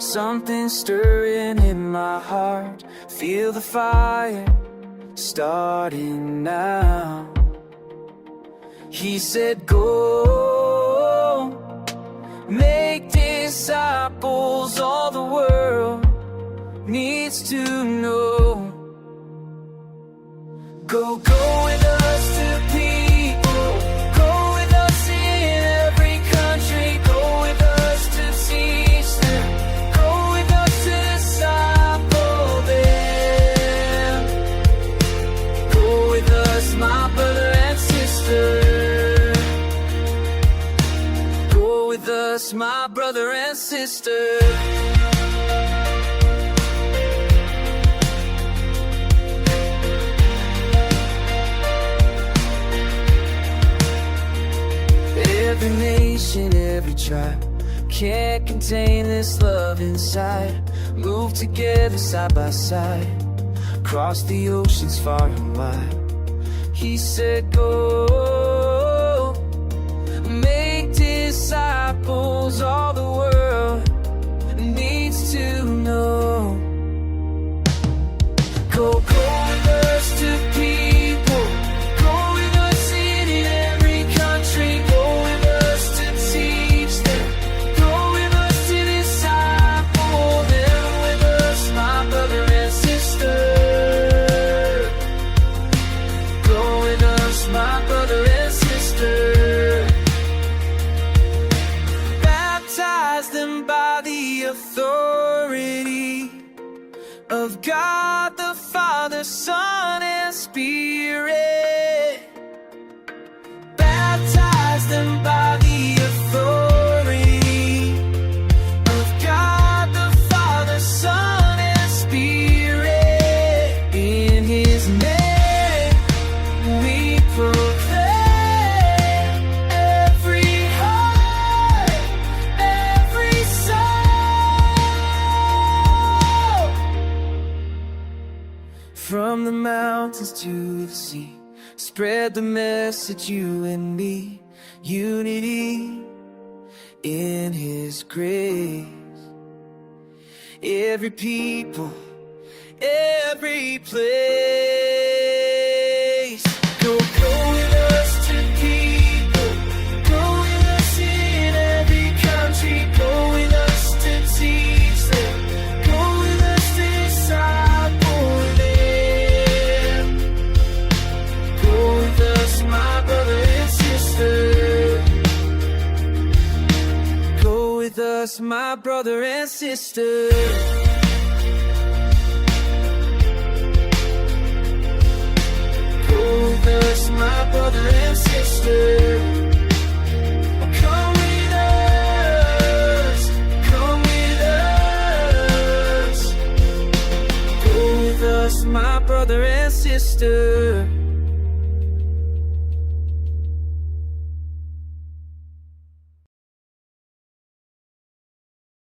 Something stirring in my heart. Feel the fire starting now. He said, go, make disciples, all the world needs to know. Go with us to people, go with us in every country, go with us to teach them, go with us to disciple them. Go with us, my brother and sister. Go with us, my brother and sister. Every nation, every tribe can't contain this love inside. Move together side by side, across the oceans far and wide. He said, go, make disciples, all the world needs to know. Go with us to people, go with us in every country, go with us to teach them, go with us to disciple them. With us, my brother and sister. Go with us, my brother and sister. Baptize them by the authority of God the Father, Son, and Spirit. Baptize them by the authority of God the Father, Son, and Spirit. In His name we proclaim every heart, every soul. From the mountains to the sea, spread the message, you and me. Unity in His grace. Every people, every place. Go with us to people, go with us in every country, go with us to teach them, go with us to disciple them. Go with us, my brother and sister. Go with us, my brother and sister. Go with us, my brother and sister. Come with us, come with us. Go with us, my brother and sister.